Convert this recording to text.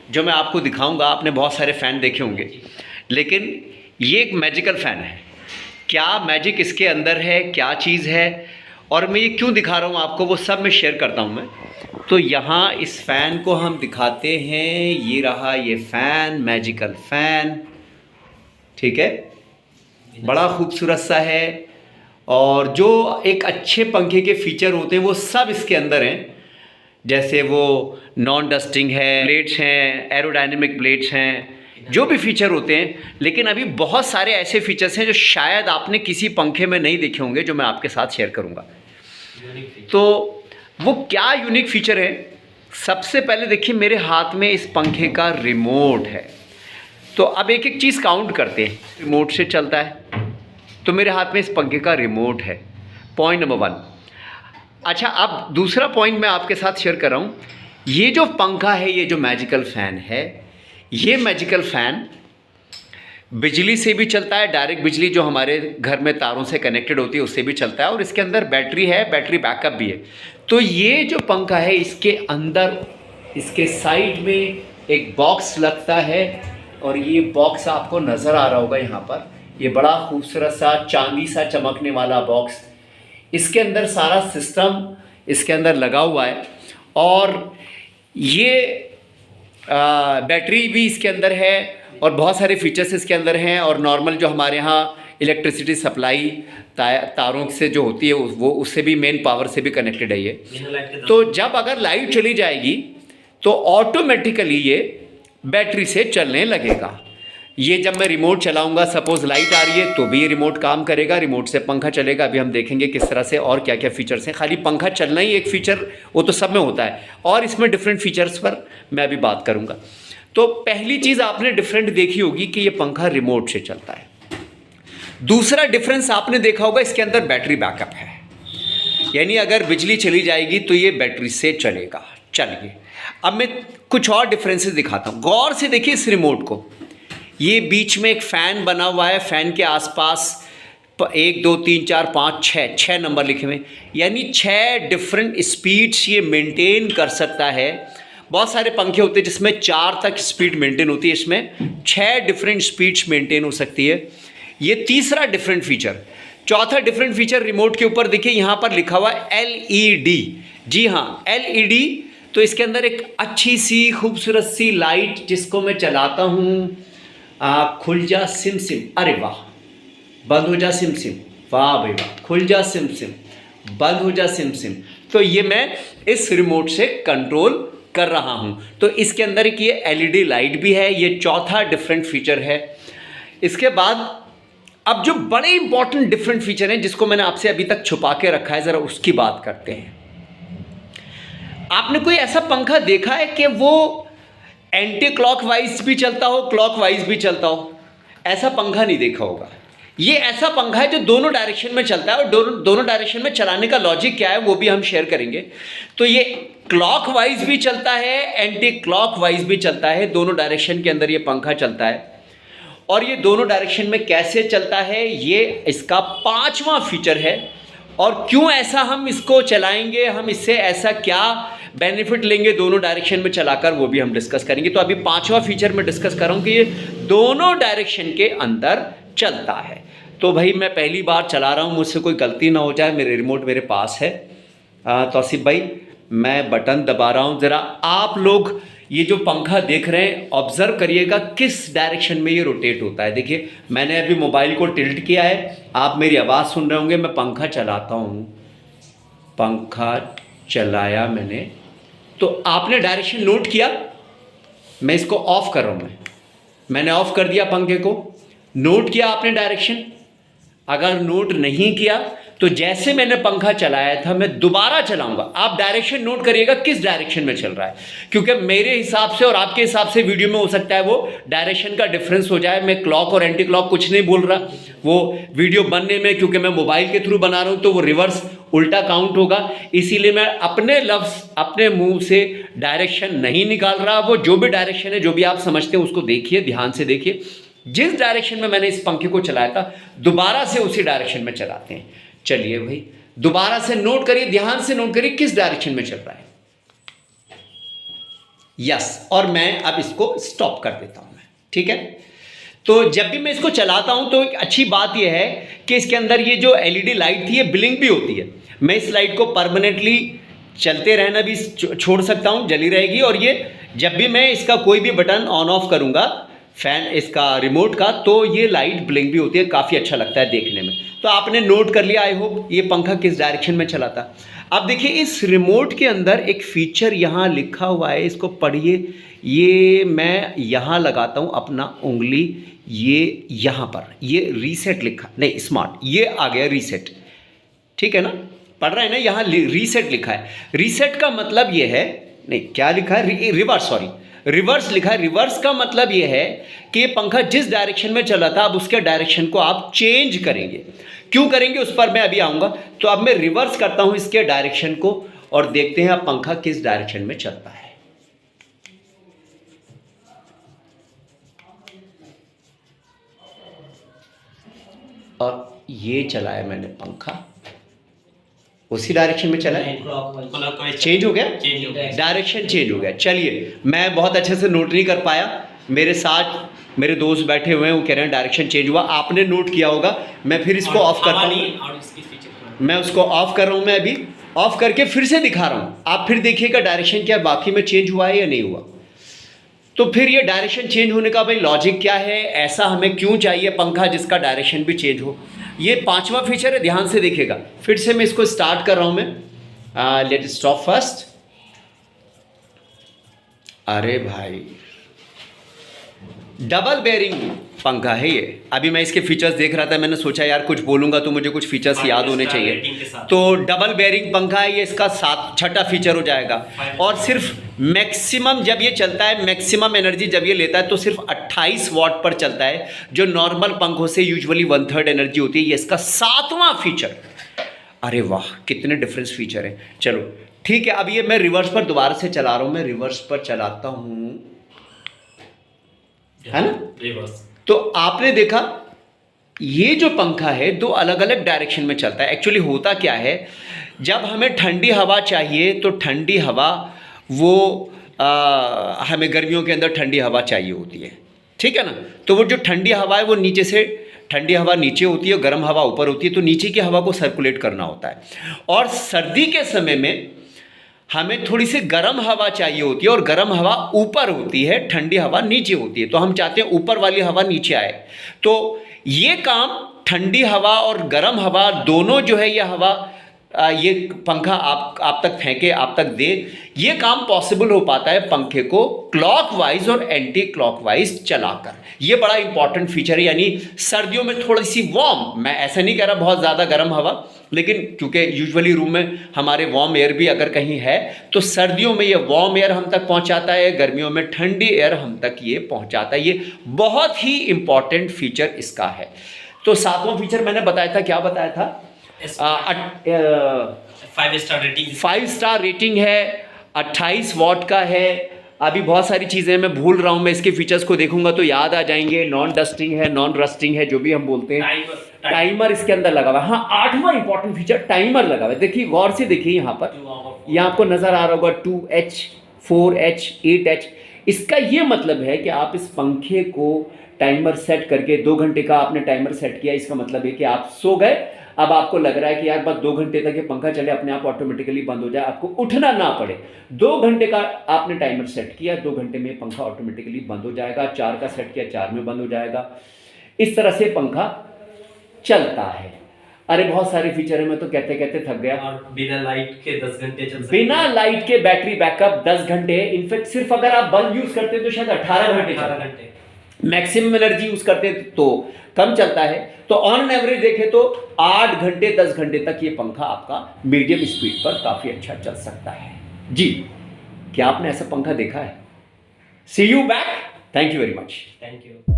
जो मैं आपको दिखाऊंगा। आपने बहुत सारे फ़ैन देखे होंगे, लेकिन ये एक मैजिकल फ़ैन है। क्या मैजिक इसके अंदर है, क्या चीज़ है, और मैं ये क्यों दिखा रहा हूँ आपको, वो सब मैं शेयर करता हूँ मैं। तो यहाँ इस फ़ैन को हम दिखाते हैं, ये रहा ये फ़ैन, मैजिकल फ़ैन, ठीक है, बड़ा खूबसूरत सा है। और जो एक अच्छे पंखे के फीचर होते हैं वो सब इसके अंदर हैं, जैसे वो नॉन डस्टिंग है, ब्लेड्स हैं, एरोडायनेमिक ब्लेड्स हैं, जो भी फीचर होते हैं। लेकिन अभी बहुत सारे ऐसे फीचर्स हैं जो शायद आपने किसी पंखे में नहीं देखे होंगे, जो मैं आपके साथ शेयर करूंगा। तो वो क्या यूनिक फीचर है? सबसे पहले देखिए, मेरे हाथ में इस पंखे का रिमोट है। तो अब एक एक चीज़ काउंट करते हैं। रिमोट से चलता है, तो मेरे हाथ में इस पंखे का रिमोट है, पॉइंट नंबर 1। अच्छा, अब दूसरा पॉइंट मैं आपके साथ शेयर कर रहा हूँ। ये जो पंखा है, ये जो मैजिकल फ़ैन है, ये मैजिकल फ़ैन बिजली से भी चलता है, डायरेक्ट बिजली जो हमारे घर में तारों से कनेक्टेड होती है उससे भी चलता है, और इसके अंदर बैटरी है, बैटरी बैकअप भी है। तो ये जो पंखा है, इसके अंदर इसके साइड में एक बॉक्स लगता है, और ये बॉक्स आपको नज़र आ रहा होगा यहाँ पर। ये बड़ा खूबसूरत सा चांदी सा चमकने वाला बॉक्स, इसके अंदर सारा सिस्टम इसके अंदर लगा हुआ है, और ये बैटरी भी इसके अंदर है, और बहुत सारे फीचर्स इसके अंदर हैं। और नॉर्मल जो हमारे यहाँ इलेक्ट्रिसिटी सप्लाई तारों से जो होती है वो उससे भी, मेन पावर से भी कनेक्टेड है ये। तो जब अगर लाइट चली जाएगी तो ऑटोमेटिकली ये बैटरी से चलने लगेगा। ये जब मैं रिमोट चलाऊंगा, सपोज लाइट आ रही है तो भी ये रिमोट काम करेगा, रिमोट से पंखा चलेगा। अभी हम देखेंगे किस तरह से और क्या क्या फीचर्स हैं। खाली पंखा चलना ही एक फीचर, वो तो सब में होता है, और इसमें डिफरेंट फीचर्स पर मैं अभी बात करूंगा। तो पहली चीज़ आपने डिफरेंट देखी होगी कि ये पंखा रिमोट से चलता है। दूसरा डिफरेंस आपने देखा होगा, इसके अंदर बैटरी बैकअप है, यानी अगर बिजली चली जाएगी तो ये बैटरी से चलेगा। चलिए अब मैं कुछ और डिफरेंसेस दिखाता हूँ। गौर से देखिए इस रिमोट को, ये बीच में एक फ़ैन बना हुआ है, फ़ैन के आसपास 1 2 3 4 5 6 नंबर लिखे हुए, यानी 6 डिफरेंट स्पीड्स ये मेंटेन कर सकता है। बहुत सारे पंखे होते हैं जिसमें 4 तक स्पीड मेंटेन होती है, इसमें 6 डिफरेंट स्पीड्स मेंटेन हो सकती है। ये तीसरा डिफरेंट फीचर। चौथा डिफरेंट फीचर रिमोट के ऊपर देखिए, यहाँ पर लिखा हुआ है LED। जी हाँ, LED। तो इसके अंदर एक अच्छी सी खूबसूरत सी लाइट, जिसको मैं चलाता हूँ, खुल जा सिम सिम, अरे वाह, बंद हो जा सिम सिम, वाह भाई वाह, खुल जा सिम सिम, बंद हो जा सिम सिम। तो ये मैं इस रिमोट से कंट्रोल कर रहा हूँ। तो इसके अंदर एक ये LED लाइट भी है, ये चौथा डिफरेंट फीचर है। इसके बाद अब जो बड़े इंपॉर्टेंट डिफरेंट फीचर हैं, जिसको मैंने आपसे अभी तक छुपा के रखा है, ज़रा उसकी बात करते हैं। आपने कोई ऐसा पंखा देखा है कि वो एंटी क्लॉकवाइज भी चलता हो, क्लॉकवाइज भी चलता हो? ऐसा पंखा नहीं देखा होगा। ये ऐसा पंखा है जो दोनों डायरेक्शन में चलता है, और दोनों डायरेक्शन में चलाने का लॉजिक क्या है वो भी हम शेयर करेंगे। तो ये क्लॉकवाइज भी चलता है, एंटी क्लॉकवाइज भी चलता है, दोनों डायरेक्शन के अंदर ये पंखा चलता है। और ये दोनों डायरेक्शन में कैसे चलता है, ये इसका 5वां फीचर है। और क्यों ऐसा हम इसको चलाएंगे, हम इससे ऐसा क्या बेनिफिट लेंगे दोनों डायरेक्शन में चलाकर, वो भी हम डिस्कस करेंगे। तो अभी 5वां फीचर में डिस्कस कर रहा हूँ कि ये दोनों डायरेक्शन के अंदर चलता है। तो भाई मैं पहली बार चला रहा हूँ, मुझसे कोई गलती ना हो जाए, मेरे रिमोट मेरे पास है। तौसीफ भाई, मैं बटन दबा रहा हूँ, ज़रा आप लोग ये जो पंखा देख रहे हैं ऑब्जर्व करिएगा किस डायरेक्शन में ये रोटेट होता है। देखिए मैंने अभी मोबाइल को टिल्ट किया है, आप मेरी आवाज़ सुन रहे होंगे। मैं पंखा चलाता हूँ, पंखा चलाया मैंने, तो आपने डायरेक्शन नोट किया। मैं इसको ऑफ कर रहा हूँ, मैंने ऑफ कर दिया पंखे को, नोट किया आपने डायरेक्शन? अगर नोट नहीं किया तो जैसे मैंने पंखा चलाया था मैं दोबारा चलाऊंगा, आप डायरेक्शन नोट करिएगा किस डायरेक्शन में चल रहा है, क्योंकि मेरे हिसाब से और आपके हिसाब से वीडियो में हो सकता है वो डायरेक्शन का डिफरेंस हो जाए। मैं क्लॉक और एंटी क्लॉक कुछ नहीं बोल रहा, वो वीडियो बनने में, क्योंकि मैं मोबाइल के थ्रू बना रहा हूं तो वो रिवर्स उल्टा काउंट होगा, इसीलिए मैं अपने लफ्ज़ अपने मुंह से डायरेक्शन नहीं निकाल रहा। वो जो भी डायरेक्शन है, जो भी आप समझते हैं उसको देखिए, ध्यान से देखिए। जिस डायरेक्शन में मैंने इस पंखे को चलाया था दोबारा से उसी डायरेक्शन में चलाते हैं। चलिए भाई दोबारा से नोट करिए, ध्यान से नोट करिए किस डायरेक्शन में चल रहा है। यस, और मैं अब इसको स्टॉप कर देता हूँ मैं, ठीक है। तो जब भी मैं इसको चलाता हूँ तो एक अच्छी बात यह है कि इसके अंदर ये जो एलईडी लाइट थी ये ब्लिंक भी होती है। मैं इस लाइट को परमानेंटली चलते रहना भी छोड़ सकता हूँ, जली रहेगी, और ये जब भी मैं इसका कोई भी बटन ऑन ऑफ करूँगा फैन इसका रिमोट का, तो ये लाइट ब्लिंक भी होती है, काफ़ी अच्छा लगता है देखने में। तो आपने नोट कर लिया आई होप ये पंखा किस डायरेक्शन में चला था। अब देखिए इस रिमोट के अंदर एक फीचर यहाँ लिखा हुआ है, इसको पढ़िए। ये मैं यहाँ लगाता हूँ अपना उंगली, ये यहाँ पर ये रीसेट लिखा, नहीं स्मार्ट, ये आ गया रीसेट, ठीक है ना, पढ़ रहे हैं ना, यहाँ रीसेट लिखा है। रीसेट का मतलब ये है, नहीं क्या लिखा है, रिवर्स, सॉरी रिवर्स लिखा है। रिवर्स का मतलब ये है कि ये पंखा जिस डायरेक्शन में चला था अब उसके डायरेक्शन को आप चेंज करेंगे। क्यों करेंगे उस पर मैं अभी आऊँगा। तो अब मैं रिवर्स करता हूँ इसके डायरेक्शन को और देखते हैं अब पंखा किस डायरेक्शन में चलता है। और ये चलाया मैंने पंखा, उसी डायरेक्शन में चला है, चेंज हो गया, डायरेक्शन चेंज हो गया। चलिए मैं बहुत अच्छे से नोट नहीं कर पाया, मेरे साथ मेरे दोस्त बैठे हुए हैं वो कह रहे हैं डायरेक्शन चेंज हुआ, आपने नोट किया होगा। मैं फिर इसको ऑफ करता हूँ, मैं उसको ऑफ कर रहा हूँ, मैं अभी ऑफ करके फिर से दिखा रहा हूँ, आप फिर देखिएगा डायरेक्शन क्या वाकई में चेंज हुआ है या नहीं हुआ। तो फिर ये डायरेक्शन चेंज होने का भाई लॉजिक क्या है, ऐसा हमें क्यों चाहिए पंखा जिसका डायरेक्शन भी चेंज हो। ये पांचवा फीचर है, ध्यान से देखिएगा। फिर से मैं इसको स्टार्ट कर रहा हूं मैं, लेट स्टॉप फर्स्ट। अरे भाई डबल बेयरिंग पंखा है ये। अभी मैं इसके फीचर्स देख रहा था, मैंने सोचा यार कुछ बोलूंगा तो मुझे कुछ फीचर्स याद होने चाहिए। तो डबल बेयरिंग पंखा है ये, इसका छठा फीचर हो जाएगा। और सिर्फ मैक्सिमम जब ये चलता है, मैक्सिमम एनर्जी जब ये लेता है तो सिर्फ 28 वॉट पर चलता है, जो नॉर्मल पंखों से यूजुअली 1/3 एनर्जी होती है। ये इसका 7वां फीचर। अरे वाह कितने डिफरेंस फीचर हैं। चलो ठीक है, अब ये मैं रिवर्स पर दोबारा से चला रहा हूँ, मैं रिवर्स पर चलाता हूँ, है ना रिवर्स। तो आपने देखा ये जो पंखा है दो अलग अलग डायरेक्शन में चलता है। एक्चुअली होता क्या है, जब हमें ठंडी हवा चाहिए तो ठंडी हवा वो हमें गर्मियों के अंदर ठंडी हवा चाहिए होती है, ठीक है ना। तो वो जो ठंडी हवा है वो नीचे से, ठंडी हवा नीचे होती है, गर्म हवा ऊपर होती है, तो नीचे की हवा को सर्कुलेट करना होता है। और सर्दी के समय में हमें थोड़ी सी गर्म हवा चाहिए होती है, और गर्म हवा ऊपर होती है, ठंडी हवा नीचे होती है। तो हम चाहते हैं ऊपर वाली हवा नीचे आए। तो ये काम ठंडी हवा और गर्म हवा दोनों जो है ये हवा ये पंखा आप तक फेंके, आप तक दे, ये काम पॉसिबल हो पाता है पंखे को क्लॉकवाइज और एंटी क्लॉकवाइज चलाकर। ये बड़ा इंपॉर्टेंट फीचर है। यानी सर्दियों में थोड़ी सी वार्म, मैं ऐसा नहीं कह रहा बहुत ज़्यादा गर्म हवा, लेकिन क्योंकि यूजुअली रूम में हमारे वार्म एयर भी अगर कहीं है तो सर्दियों में ये वार्म एयर हम तक पहुंचाता है, गर्मियों में ठंडी एयर हम तक ये पहुंचाता है। ये बहुत ही इंपॉर्टेंट फीचर इसका है। तो 7वां फीचर मैंने बताया था, क्या बताया था, 5 स्टार रेटिंग है, 28 वॉट का है। अभी बहुत सारी चीज़ें मैं भूल रहा हूँ, मैं इसके फीचर्स को देखूंगा तो याद आ जाएंगे। नॉन डस्टिंग है, नॉन रस्टिंग है, जो भी हम बोलते हैं। टाइमर इसके अंदर लगा हुआ है। हाँ 8वां इंपॉर्टेंट फीचर टाइमर लगा हुआ है। देखिए गौर से देखिए, यहाँ पर यहाँ आपको नजर आ रहा होगा 2H 4H 8H। इसका ये मतलब है कि आप इस पंखे को टाइमर सेट करके 2 घंटे का आपने टाइमर सेट किया, इसका मतलब है कि आप सो गए, अब आपको लग रहा है कि यार बस 2 घंटे तक ये पंखा चले, अपने आप ऑटोमेटिकली बंद हो जाए, आपको उठना ना पड़े। 2 घंटे का आपने टाइमर सेट किया, 2 घंटे में पंखा ऑटोमेटिकली बंद हो जाएगा। 4 का सेट किया, 4 में बंद हो जाएगा। इस तरह से पंखा चलता है। अरे बहुत सारे फीचर है, मैं तो कहते कहते थक गया। और बिना लाइट के 10 घंटे चल सकते, बिना लाइट के बैटरी बैकअप 10 घंटे। इनफैक्ट सिर्फ अगर आप बल्ब यूज करते हैं तो शायद 18 घंटे। मैक्सिमम एनर्जी यूज करते तो कम चलता है। तो ऑन एवरेज देखें तो 8 घंटे 10 घंटे तक ये पंखा आपका मीडियम स्पीड पर काफी अच्छा चल सकता है। जी, क्या आपने ऐसा पंखा देखा है? See you back, thank you very much. Thank you.